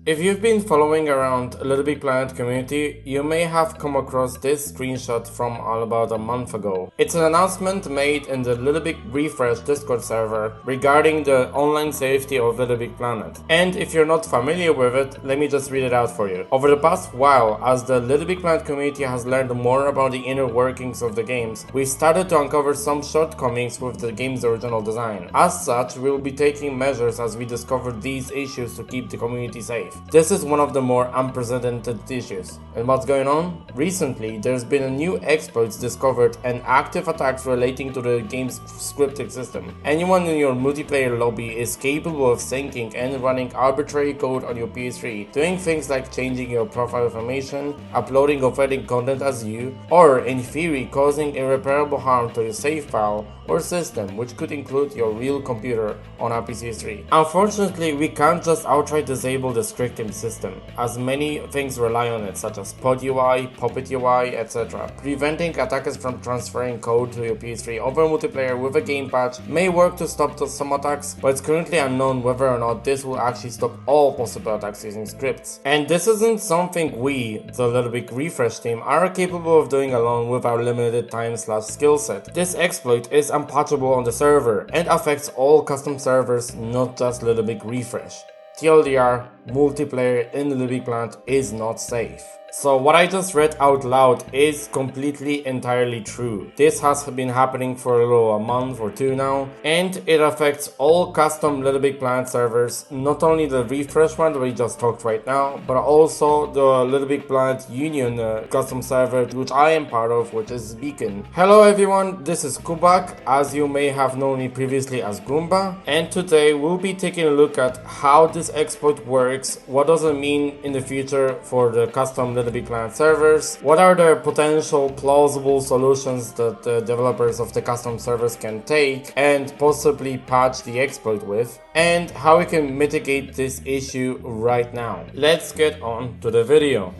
If you've been following around LittleBigPlanet community, you may have come across this screenshot from about a month ago. It's an announcement made in the LittleBigRefresh Discord server regarding the online safety of LittleBigPlanet. And if you're not familiar with it, let me just read it out for you. Over the past while, as the LittleBigPlanet community has learned more about the inner workings of the games, we started to uncover some shortcomings with the game's original design. As such, we will be taking measures as we discover these issues to keep the community safe. This is one of the more unprecedented issues. And what's going on? Recently, there's been a new exploits discovered and active attacks relating to the game's scripting system. Anyone in your multiplayer lobby is capable of syncing and running arbitrary code on your PS3, doing things like changing your profile information, uploading or editing content as you, or in theory causing irreparable harm to your save file or system, which could include your real computer on RPCS3. Unfortunately, we can't just outright disable the scripting system, as many things rely on it, such as Pod UI, Puppet UI, etc. Preventing attackers from transferring code to your PS3 over multiplayer with a game patch may work to stop some attacks, but it's currently unknown whether or not this will actually stop all possible attacks using scripts. And this isn't something we, the LittleBigRefresh team, are capable of doing alone with our limited time/skill set. This exploit is unpatchable on the server and affects all custom servers, not just LittleBigRefresh. TLDR, multiplayer in LittleBigPlanet is not safe. So what I just read out loud is completely entirely true. This has been happening for a month or two now, and it affects all custom LittleBigPlanet servers, not only the refresh one that we just talked right now, but also the LittleBigPlanet Union custom server, which I am part of, which is Beacon. Hello everyone, this is Kubak, as you may have known me previously as Goomba, and today we'll be taking a look at how this exploit works, what does it mean in the future for the custom LittleBigPlanet servers, what are the potential plausible solutions that the developers of the custom servers can take and possibly patch the exploit with, and how we can mitigate this issue right now. Let's get on to the video.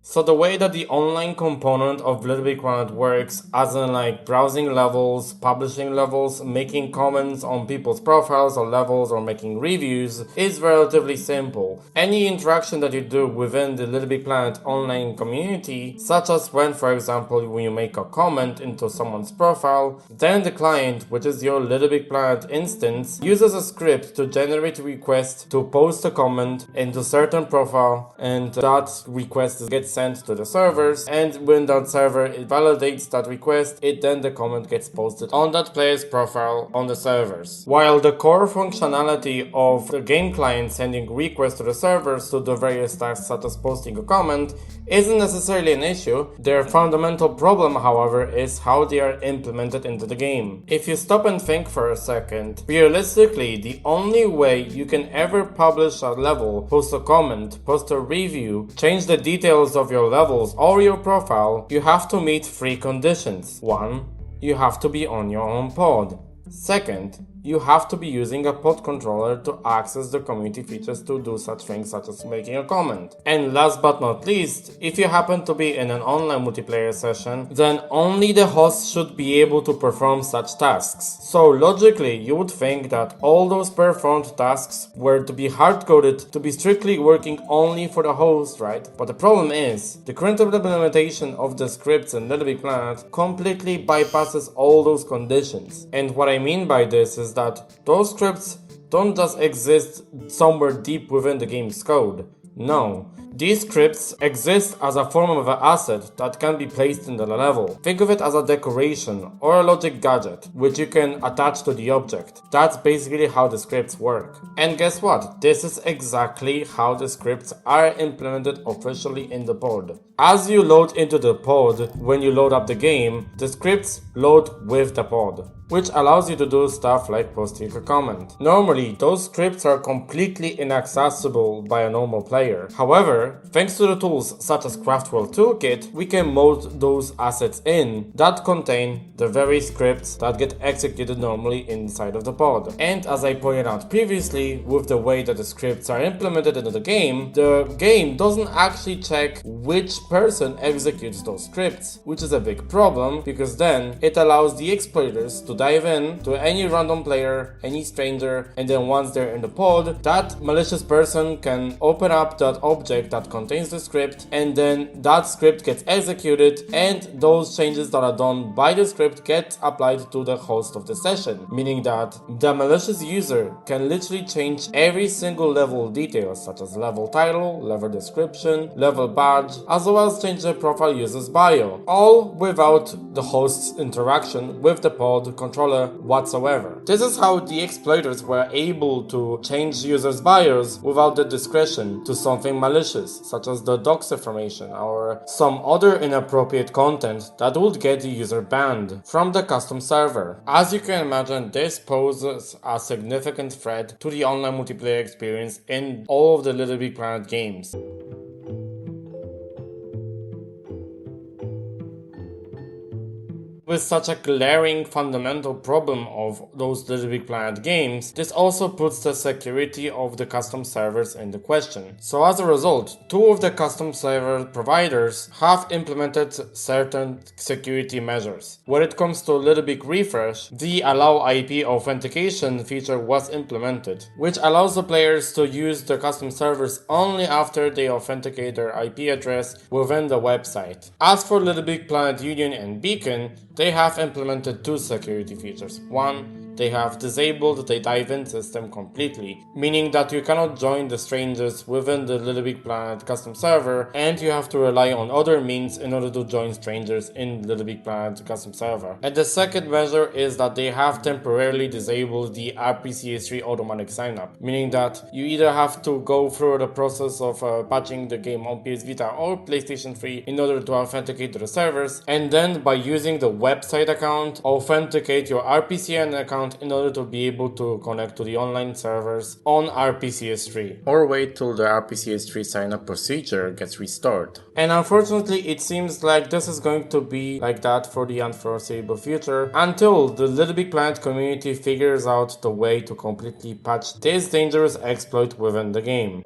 So the way that the online component of LittleBigPlanet works, as in like browsing levels, publishing levels, making comments on people's profiles or levels, or making reviews, is relatively simple. Any interaction that you do within the LittleBigPlanet online community, such as when, for example, when you make a comment into someone's profile, then the client, which is your LittleBigPlanet instance, uses a script to generate a request to post a comment into certain profile, and that request gets sent to the servers, and when that server validates that request, then the comment gets posted on that player's profile on the servers. While the core functionality of the game client sending requests to the servers to do various tasks such as posting a comment isn't necessarily an issue, their fundamental problem, however, is how they are implemented into the game. If you stop and think for a second, realistically, the only way you can ever publish a level, post a comment, post a review, change the details of your levels or your profile, you have to meet three conditions. 1. You have to be on your own pod. Second, you have to be using a pod controller to access the community features to do such things such as making a comment. And last but not least, if you happen to be in an online multiplayer session, then only the host should be able to perform such tasks. So logically, you would think that all those performed tasks were to be hard-coded to be strictly working only for the host, right? But the problem is, the current implementation of the scripts in LittleBigPlanet completely bypasses all those conditions. And what I mean by this is that those scripts don't just exist somewhere deep within the game's code. No, these scripts exist as a form of an asset that can be placed in the level. Think of it as a decoration or a logic gadget which you can attach to the object. That's basically how the scripts work. And guess what? This is exactly how the scripts are implemented officially in the pod. As you load into the pod, when you load up the game, the scripts load with the pod, which allows you to do stuff like posting a comment. Normally, those scripts are completely inaccessible by a normal player. However, However, thanks to the tools such as Craftwell Toolkit, we can mold those assets in that contain the very scripts that get executed normally inside of the pod. And as I pointed out previously, with the way that the scripts are implemented into the game doesn't actually check which person executes those scripts, which is a big problem because then it allows the exploiters to dive in to any random player, any stranger, and then once they're in the pod, that malicious person can open up that object that contains the script, and then that script gets executed, and those changes that are done by the script get applied to the host of the session, meaning that the malicious user can literally change every single level details such as level title, level description, level badge, as well as change the profile user's bio, all without the host's interaction with the pod controller whatsoever. This is how the exploiters were able to change users' bios without the discretion to something malicious, such as the docs information or some other inappropriate content that would get the user banned from the custom server. As you can imagine, this poses a significant threat to the online multiplayer experience in all of the LittleBigPlanet games. With such a glaring fundamental problem of those LittleBigPlanet games, this also puts the security of the custom servers into question. So as a result, two of the custom server providers have implemented certain security measures. When it comes to LittleBig Refresh, the allow IP authentication feature was implemented, which allows the players to use the custom servers only after they authenticate their IP address within the website. As for LittleBigPlanet Union and Beacon, they have implemented two security features. One, they have disabled the dive-in system completely, meaning that you cannot join the strangers within the LittleBigPlanet custom server, and you have to rely on other means in order to join strangers in LittleBigPlanet custom server. And the second measure is that they have temporarily disabled the RPCS3 automatic sign-up, meaning that you either have to go through the process of patching the game on PS Vita or PlayStation 3 in order to authenticate to the servers, and then by using the website account, authenticate your RPCN account in order to be able to connect to the online servers on RPCS3, or wait till the RPCS3 sign-up procedure gets restored. And unfortunately, it seems like this is going to be like that for the unforeseeable future until the LittleBigPlanet community figures out the way to completely patch this dangerous exploit within the game.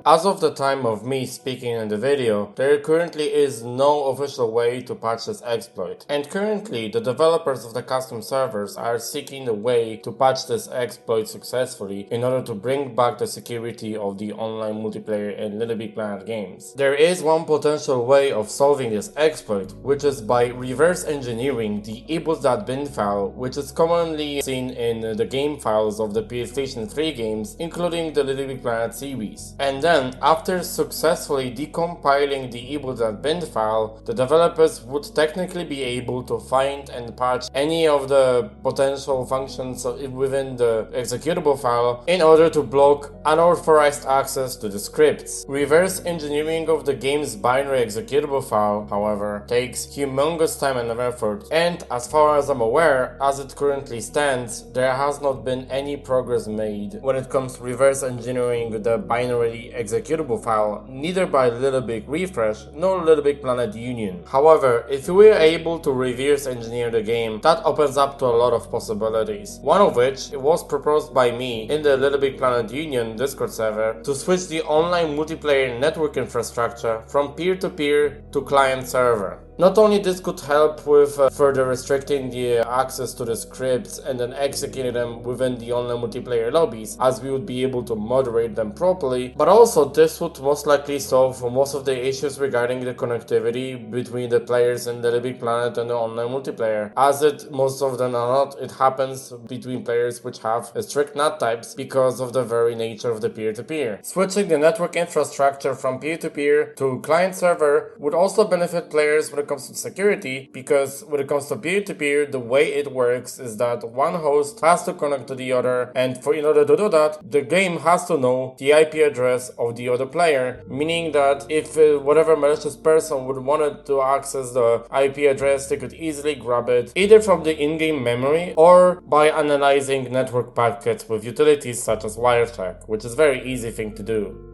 As of the time of me speaking in the video, there currently is no official way to patch this exploit, and currently the developers of the custom servers are seeking a way to patch this exploit successfully in order to bring back the security of the online multiplayer in LittleBigPlanet games. There is one potential way of solving this exploit, which is by reverse engineering the ebull.bin file, which is commonly seen in the game files of the PlayStation 3 games, including the LittleBigPlanet series. And then, after successfully decompiling the ebull.bin file, the developers would technically be able to find and patch any of the potential functions within the executable file in order to block unauthorized access to the scripts. Reverse engineering of the game's binary executable file, however, takes humongous time and effort, and as far as I'm aware, as it currently stands, there has not been any progress made when it comes to reverse engineering the binary executable file, neither by LittleBig Refresh nor LittleBigPlanet Union. However, if we are able to reverse engineer the game, that opens up to a lot of possibilities. One of which was proposed by me in the LittleBigPlanet Union Discord server to switch the online multiplayer network infrastructure from peer-to-peer to client server. Not only this could help with further restricting the access to the scripts and then executing them within the online multiplayer lobbies, as we would be able to moderate them properly, but also this would most likely solve most of the issues regarding the connectivity between the players in LittleBigPlanet and the online multiplayer, as most of them are not. It happens between players which have strict NAT types because of the very nature of the peer-to-peer. Switching the network infrastructure from peer-to-peer to client server would also benefit players when it comes to security, because when it comes to peer-to-peer, the way it works is that one host has to connect to the other, and in order to do that, the game has to know the IP address of the other player, meaning that if whatever malicious person would want to access the IP address, they could easily grab it either from the in-game memory or by analyzing network packets with utilities such as Wirecheck, which is a very easy thing to do.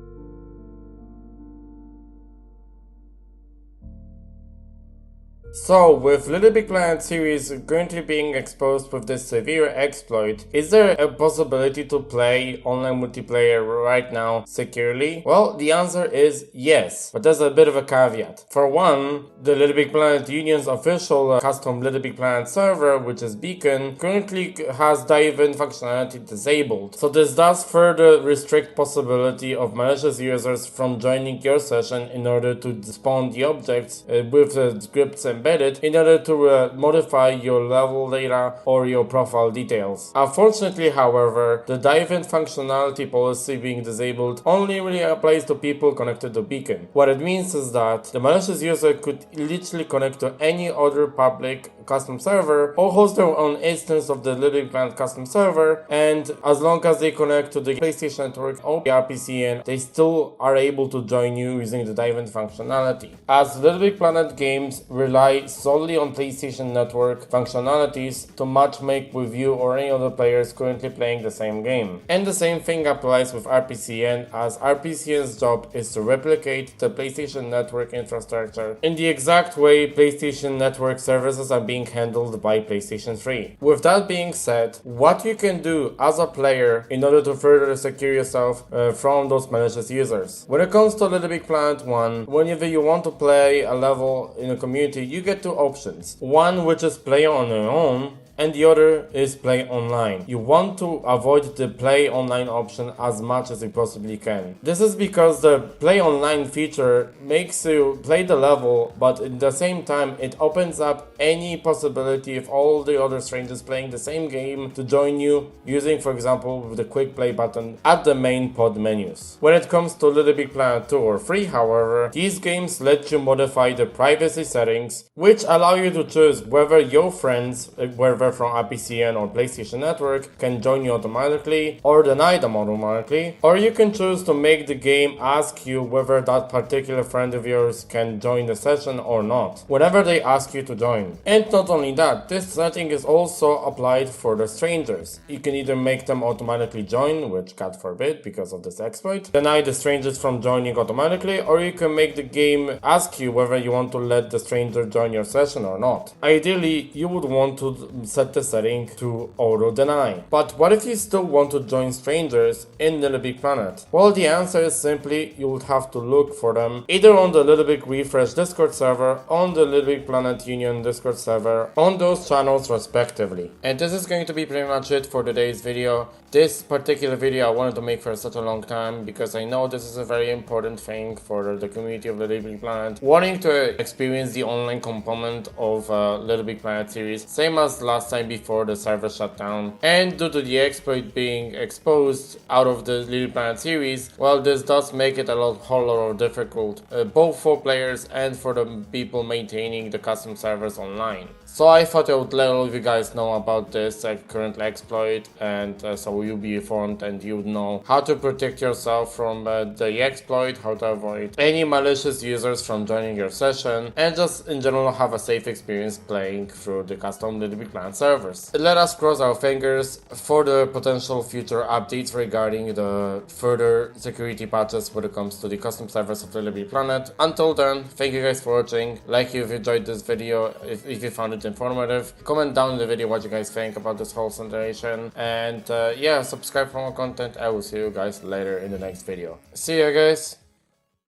So, with LittleBigPlanet series currently being exposed with this severe exploit, is there a possibility to play online multiplayer right now securely? Well, the answer is yes, but there's a bit of a caveat. For one, the LittleBigPlanet Union's official custom LittleBigPlanet server, which is Beacon, currently has dive-in functionality disabled. So this does further restrict possibility of malicious users from joining your session in order to spawn the objects with the scripts embedded in order to modify your level data or your profile details. Unfortunately, however, the dive-in functionality policy being disabled only really applies to people connected to Beacon. What it means is that the malicious user could literally connect to any other public custom server or host their own instance of the LittleBigPlanet custom server, and as long as they connect to the PlayStation Network or the RPCN, they still are able to join you using the dive-in functionality. As LittleBigPlanet games rely solely on PlayStation Network functionalities to matchmake with you or any other players currently playing the same game. And the same thing applies with RPCN, as RPCN's job is to replicate the PlayStation Network infrastructure in the exact way PlayStation Network services are being handled by PlayStation 3. With that being said, what you can do as a player in order to further secure yourself from those malicious users. When it comes to LittleBigPlanet 1, whenever you want to play a level in a community, you get two options. One, which is play on your own, and the other is play online. You want to avoid the play online option as much as you possibly can. This is because the play online feature makes you play the level, but at the same time it opens up any possibility of all the other strangers playing the same game to join you using, for example, the quick play button at the main pod menus. When it comes to LittleBigPlanet 2 or 3, however, these games let you modify the privacy settings, which allow you to choose whether your friends, whether from RPCN or PlayStation Network, can join you automatically or deny them automatically, or you can choose to make the game ask you whether that particular friend of yours can join the session or not, whenever they ask you to join. And not only that, this setting is also applied for the strangers. You can either make them automatically join, which God forbid because of this exploit, deny the strangers from joining automatically, or you can make the game ask you whether you want to let the stranger join your session or not. Ideally, you would want to set the setting to auto deny. But what if you still want to join strangers in LittleBigPlanet? Well, the answer is simply you would have to look for them either on the LittleBig Refresh Discord server, on the LittleBigPlanet Union Discord server, on those channels respectively. And this is going to be pretty much it for today's video. This particular video I wanted to make for such a long time because I know this is a very important thing for the community of LittleBigPlanet, wanting to experience the online component of LittleBigPlanet series, same as last time before the server shut down. And due to the exploit being exposed out of the LittleBigPlanet series, well, this does make it a whole lot difficult, both for players and for the people maintaining the custom servers online. So I thought I would let all of you guys know about this current exploit, and so you'll be informed and you would know how to protect yourself from the exploit, how to avoid any malicious users from joining your session, and just in general have a safe experience playing through the custom LittleBigPlanet servers. Let us cross our fingers for the potential future updates regarding the further security patches when it comes to the custom servers of LittleBigPlanet. Until then, thank you guys for watching. Like if you enjoyed this video, if you found it informative, comment down in the video what you guys think about this whole situation, and yeah, subscribe for more content. I will see you guys later in the next video. See you guys.